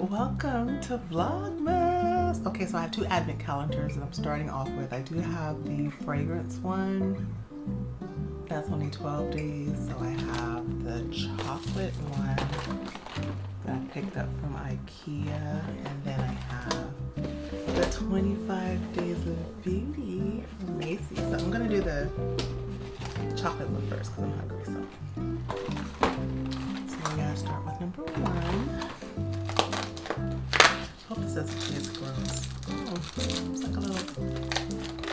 Welcome to Vlogmas. Okay, so I have two advent calendars that I'm starting off with. I do have the fragrance one. That's only 12 days. So I have the chocolate one that I picked up from Ikea. And then I have the 25 days of beauty from Macy. So I'm going to do the chocolate one first because I'm hungry. So we're going to start with number one. I hope this doesn't taste gross. Oh, it's like a little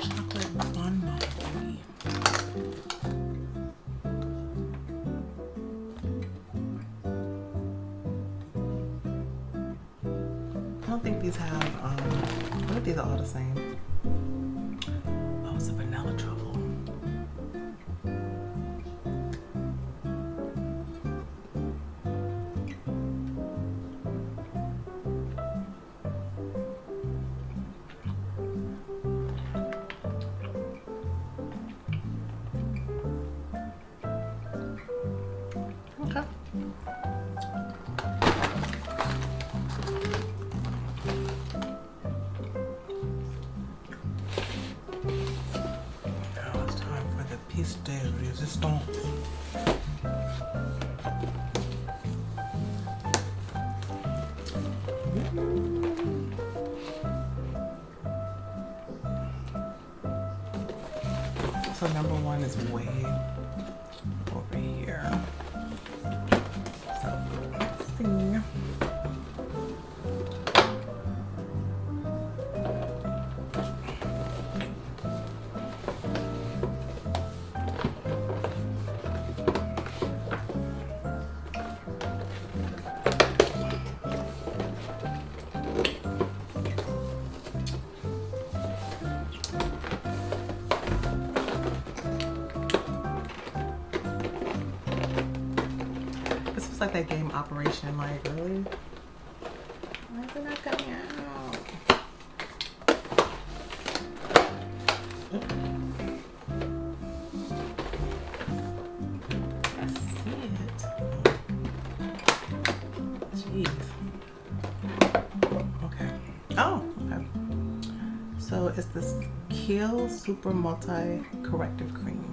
chocolate bonbon thingy. I don't think these have, I think these are all the same. Oh, it's a vanilla truffle. Okay. Now it's time for the piece de resistance. So number one is way over here. So let's see. Like that game Operation, like, really? Why is it not coming out? I see it. Jeez. Okay. Oh, okay. So it's this Kiehl Super Multi Corrective Cream.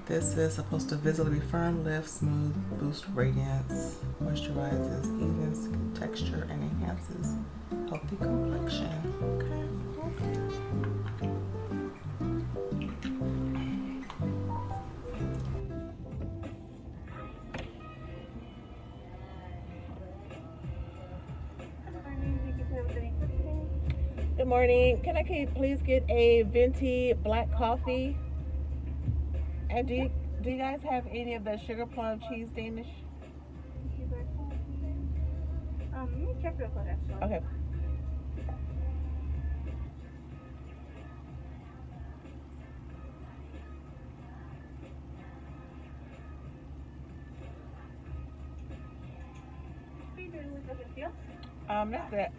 This is supposed to visibly firm, lift, smooth, boost radiance, moisturizes, evens skin texture, and enhances healthy complexion. Okay. Good morning. Can I please get a venti black coffee? And do you guys have any of the sugar plum cheese Danish? Let me check real quick actually. Okay. That's it.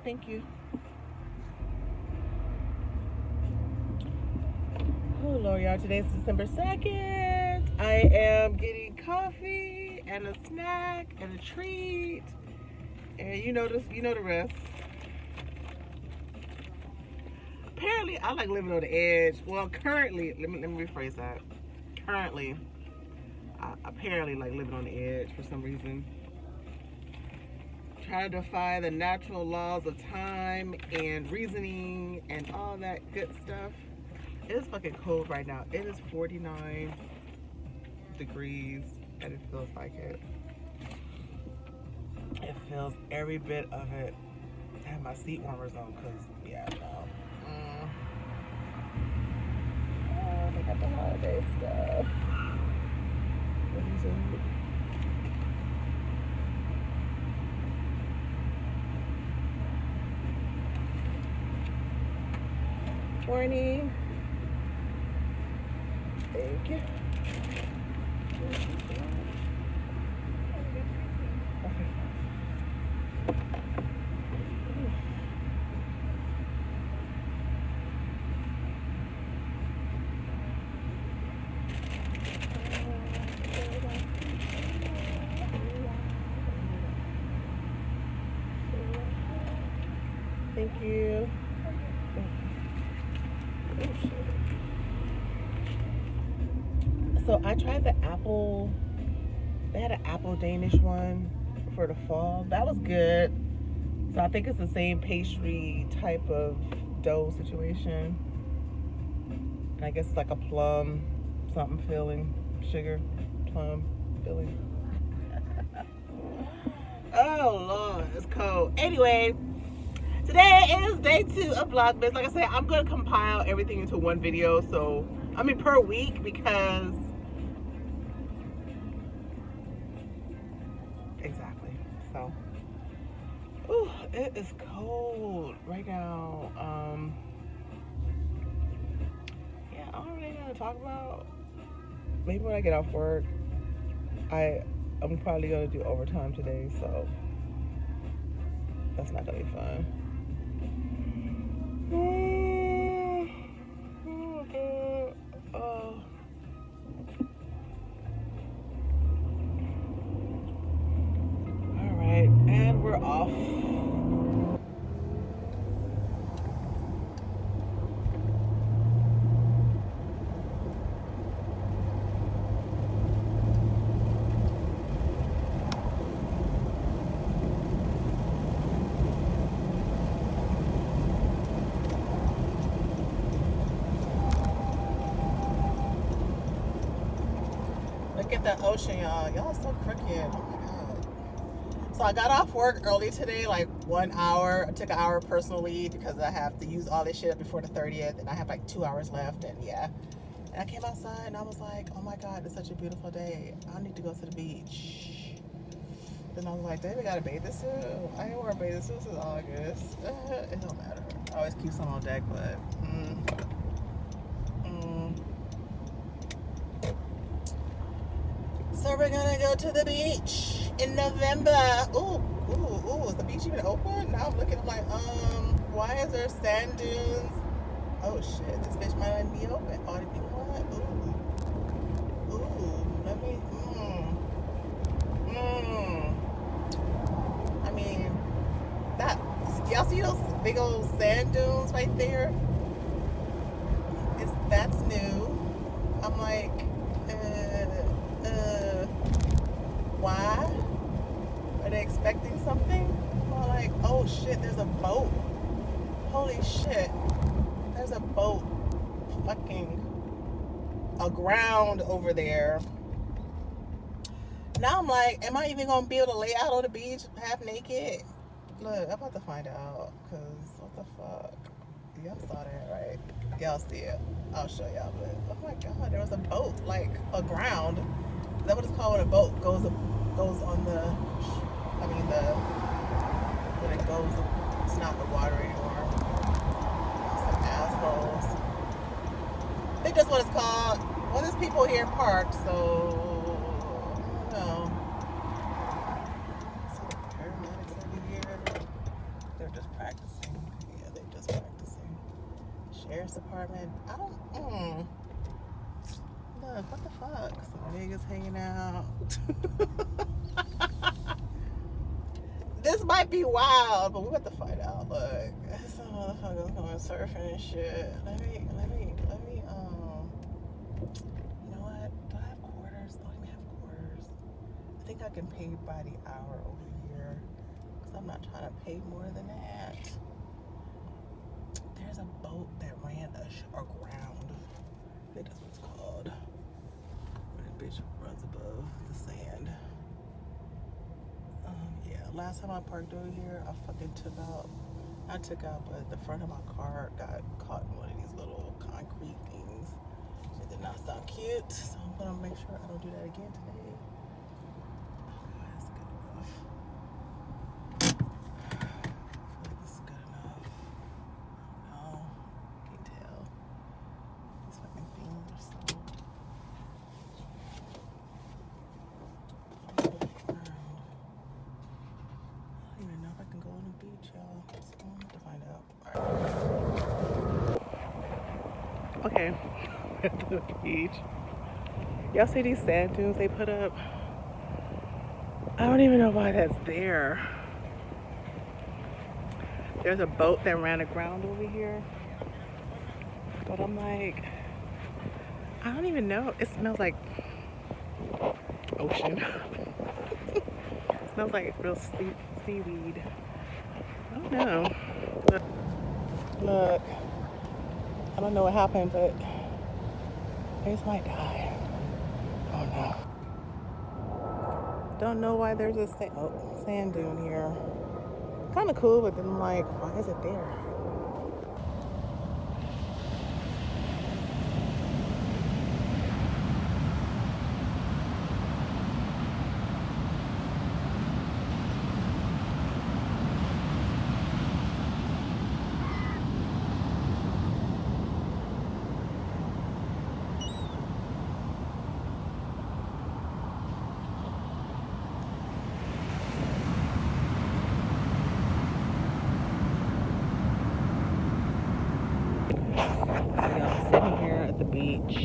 Thank you. Oh Lord, y'all, today's December 2nd. I am getting coffee and a snack and a treat. And you know the rest. Apparently, I like living on the edge. Well, currently, let me rephrase that. Currently, I apparently like living on the edge for some reason. Try to defy the natural laws of time and reasoning and all that good stuff. It is fucking cold right now. It is 49 degrees and it feels like it. It feels every bit of it. have my seat warmers on because, yeah, no. Oh, they got the holiday stuff. What is it? Morning. Thank you. Okay. Thank you. Oh, shit. So I tried the apple. They had an apple Danish one for the fall. That was good. So I think it's the same pastry type of dough situation. And I guess it's like a plum something filling, sugar, plum filling. Oh Lord, it's cold. Anyway, today is day 2 of Vlogmas. Like I said, I'm gonna compile everything into one video. So I mean per week because exactly. So. Ooh, it is cold right now. Yeah, I don't really know what to talk about. Maybe when I get off work, I'm probably gonna do overtime today, so that's not gonna be fun. Oh. All right, and we're off. Look at the ocean, y'all. Y'all so crooked. Oh my God. So I got off work early today, like 1 hour. I took an hour personal leave because I have to use all this shit up before the 30th, and I have like 2 hours left, and yeah. And I came outside and I was like, oh my God, it's such a beautiful day. I need to go to the beach. Then I was like, David got a bathing suit? I ain't wear a bathing suit since August. It don't matter. I always keep some on deck, but So we're gonna go to the beach in November. Ooh, is the beach even open? Now I'm looking, I'm like, why is there sand dunes? Oh shit, this bitch might not be open. Oh, you know what? Ooh, let me, I mean, that, y'all see those big old sand dunes right there? That's new. I'm like, why? Are they expecting something? I'm like, oh shit, there's a boat. Holy shit. There's a boat fucking aground over there. Now I'm like, am I even gonna be able to lay out on the beach half naked? Look, I'm about to find out, cause what the fuck? Y'all saw that, right? Y'all see it. I'll show y'all, but oh my God, there was a boat, like aground. Is that what it's called when a boat goes on the, I mean when it goes, it's not the water anymore. Some assholes. I think that's what it's called. Well, there's people here parked, so no. So the paramedics over here, they're just practicing. Yeah, they're just practicing. Sheriff's department. I don't. Look, what the fuck? Some niggas hanging out. This might be wild, but we're about to find out. Look, some motherfuckers going surfing and shit. Let me, you know what? Do I have quarters? Don't even have quarters. I think I can pay by the hour over here, because I'm not trying to pay more than that. There's a boat that ran aground. I think that's what it's called. Where the bitch runs above the sand. Yeah, last time I parked over here, I fucking took out I took out, but the front of my car got caught in one of these little concrete things. It did not sound cute, so I'm gonna make sure I don't do that again today. Okay, that's good enough. I feel like this is good enough. No, can't tell. These fucking things are so. I don't even know if I can go on the beach, y'all. So I'm gonna have to find out. All right. Okay, at the beach. Y'all see these sand dunes they put up? I don't even know why that's there. There's a boat that ran aground over here. But I'm like, I don't even know. It smells like ocean. It smells like real seaweed. I don't know. Look, I don't know what happened, but I just might die. Oh no. Don't know why there's a sand dune here. Kind of cool, but then I'm like, why is it there? Sitting here at the beach.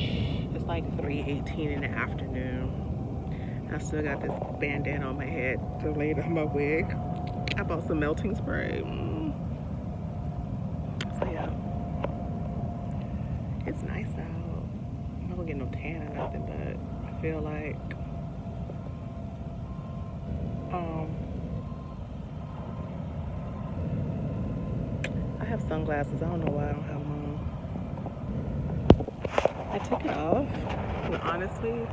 It's like 3:18 in the afternoon. I still got this bandana on my head to lay down my wig. I bought some melting spray. So yeah, it's nice out. I'm not gonna get no tan or nothing, but I feel like I have sunglasses. I don't know why I don't have them on. I took it off, and honestly,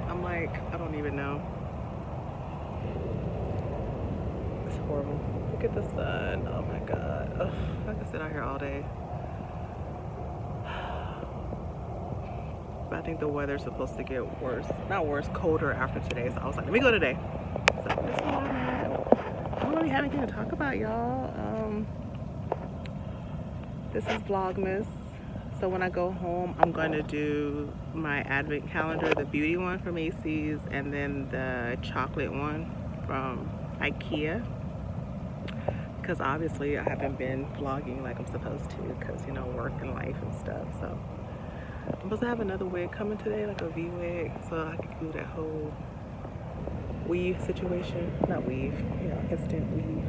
I'm like, I don't even know. It's horrible. Look at the sun. Oh my god. Ugh, I could sit out here all day. But I think the weather's supposed to get worse. Not worse, colder after today. So I was like, let me go today. So this is where I'm at. I don't really have anything to talk about, y'all. This is Vlogmas. So when I go home, I'm going to do my advent calendar, the beauty one from Macy's, and then the chocolate one from Ikea. Because obviously I haven't been vlogging like I'm supposed to, because, you know, work and life and stuff. So I'm supposed to have another wig coming today, like a V wig, so I can do that whole weave situation. Not weave, you know, instant weave.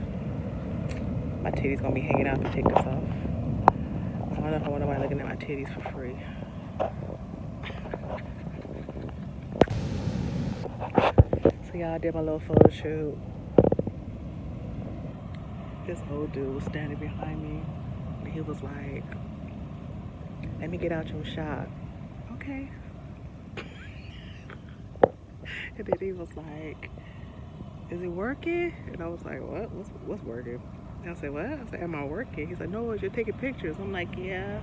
My titties gonna be hanging out to take this off. I don't know if I want nobody looking at my titties for free. So y'all, I did my little photo shoot. This old dude was standing behind me, and he was like, let me get out your shot. Okay. And then he was like, is it working? And I was like, what? What's working? And I said, what? I said, am I working? He's like, no, you're taking pictures. I'm like, yeah.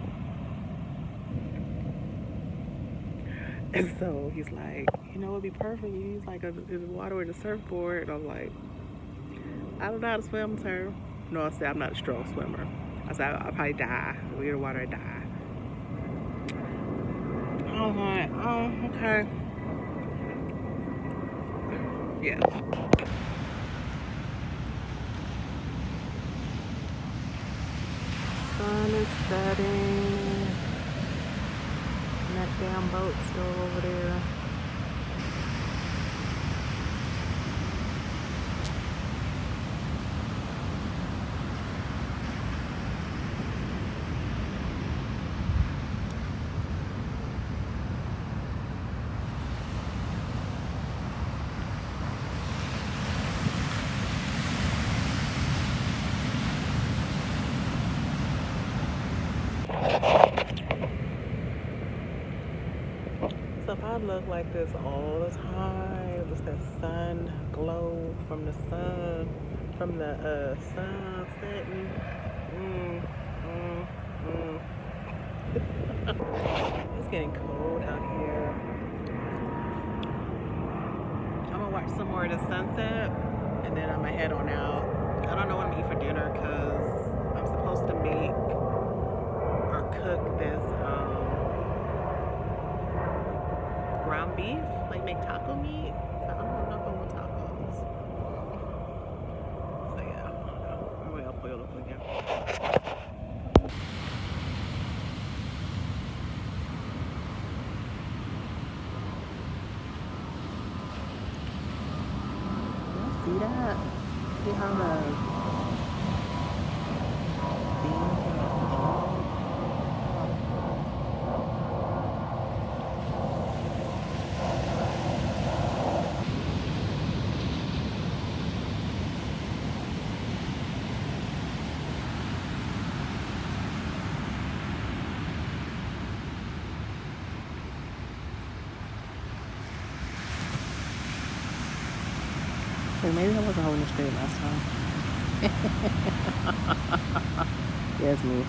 And so he's like, you know, it'd be perfect. You use like a water with a surfboard. And I'm like, I don't know how to swim, sir. No, I said, I'm not a strong swimmer. I said, I'll probably die. We in the water, I die. I was like, oh, okay. Yeah. Sun is setting. And that damn boat's still over there. So if I look like this all the time, just that sun glow from the sun, from the sun setting, Mm. It's getting cold out here. I'm gonna watch some more of the sunset and then I'm gonna head on out. I don't know what I'm gonna eat for dinner because I'm supposed to make or cook this ground beef, like make taco meat. So I don't know if I want tacos. So yeah, I'm gonna apoyo lo again. See that? See how the beans maybe I wasn't holding it straight last time. Yeah, it's me.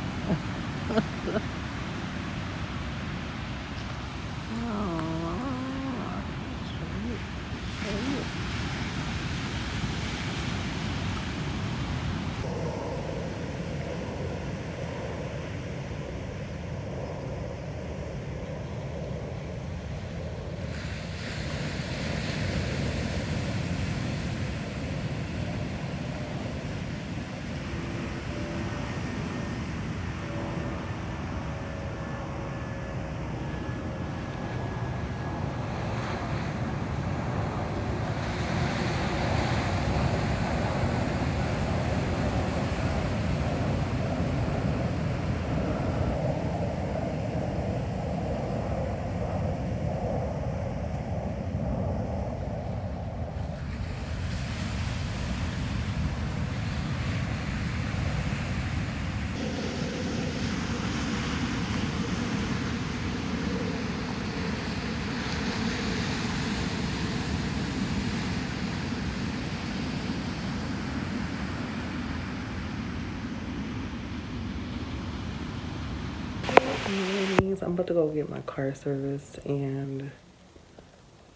I'm about to go get my car serviced and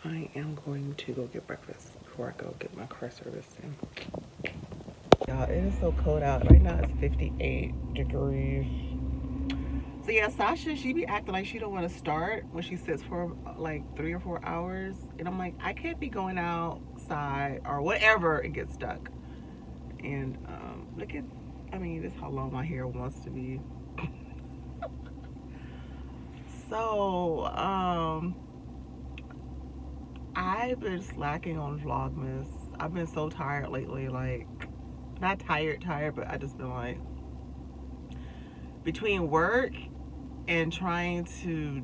I am going to go get breakfast before I go get my car serviced. Y'all, it is so cold out. Right now it's 58 degrees. So yeah, Sasha, she be acting like she don't want to start when she sits for like 3 or 4 hours. And I'm like, I can't be going outside or whatever and get stuck. And look at, I mean, this is how long my hair wants to be. So, I've been slacking on Vlogmas. I've been so tired lately, like, not tired, but I just been like, between work and trying to,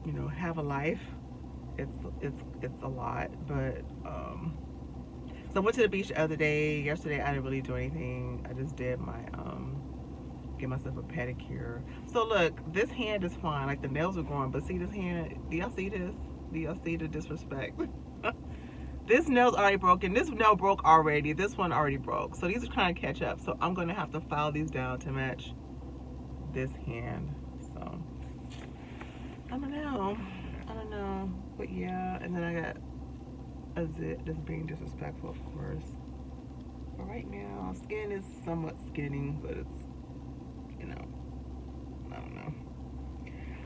you know, have a life, it's a lot. But, so I went to the beach the other day. Yesterday, I didn't really do anything. I just did my, get myself a pedicure. So look, this hand is fine, like the nails are growing, but see this hand, do y'all see this? Do y'all see the disrespect? This nail's already broken. This nail broke already. This one already broke. So these are trying to catch up. So I'm gonna have to file these down to match this hand. So I don't know. But yeah, and then I got a zit that's being disrespectful, of course. But right now, skin is somewhat skinning, but it's, you know, I don't know.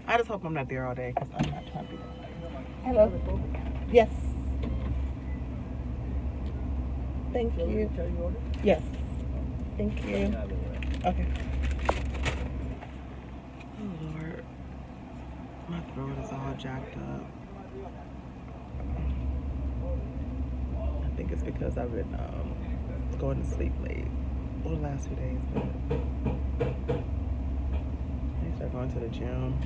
I just hope I'm not there all day because I'm not trying to be there. Hello. Yes. Thank you. Yes. Thank you. Okay. Oh Lord. My throat is all jacked up. I think it's because I've been going to sleep late over the last few days, but I need to start going to the gym.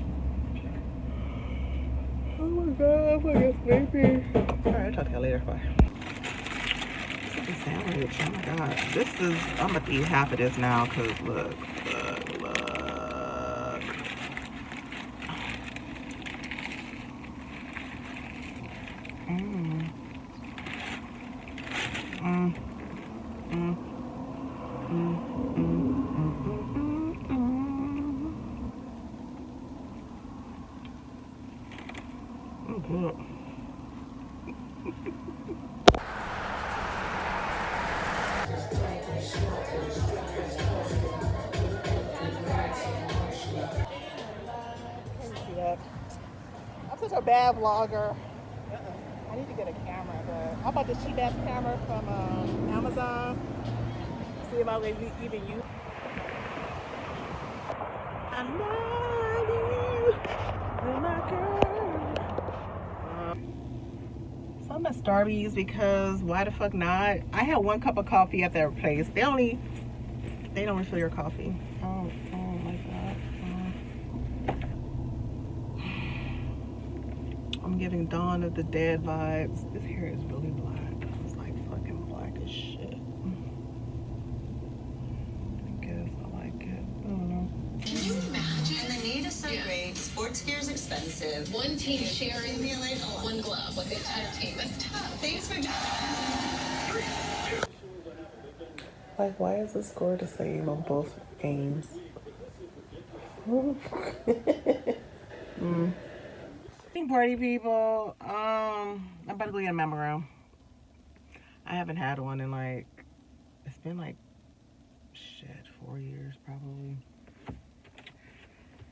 Oh my god, I'm gonna get sleepy. Alright, I'll talk to y'all later. Bye. Chicken sandwich. Oh my god. This is, I'm about to eat half of this now because look. a bad vlogger. I need to get a camera, but I bought this cheap ass camera from Amazon. See if I would even use. I love you, you're my girl. So I'm at Starbucks because why the fuck not? I had 1 cup of coffee at their place. They don't refill your coffee. Oh my god. I'm giving Dawn of the Dead vibes. This hair is really black. It's like fucking black as shit. I guess I like it. I don't know. Can you imagine? And the need is so great. Sports gear is expensive. One team sharing one glove with the entire team. That's tough. Thanks for Like, why is the score the same on both games? Party people. I'm about to go get a mammogram. I haven't had one in like, it's been like, shit, 4 years probably.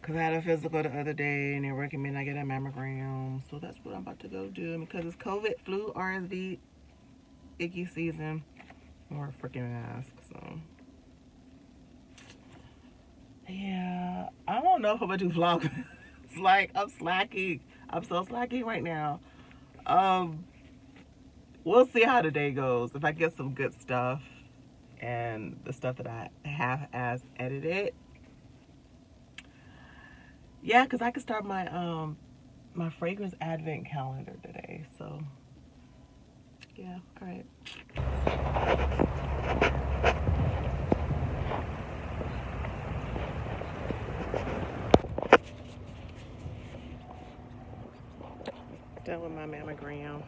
Cause I had a physical the other day and they recommend I get a mammogram. So that's what I'm about to go do because it's COVID, flu, RSV, icky season. Or a freaking mask, so. Yeah, I don't know if I'm gonna do vlogs. It's like, I'm slacking. I'm so slacking right now. We'll see how the day goes. If I get some good stuff and the stuff that I have as edited. Yeah, because I could start my my fragrance advent calendar today. So yeah, all right. Done with my mammogram.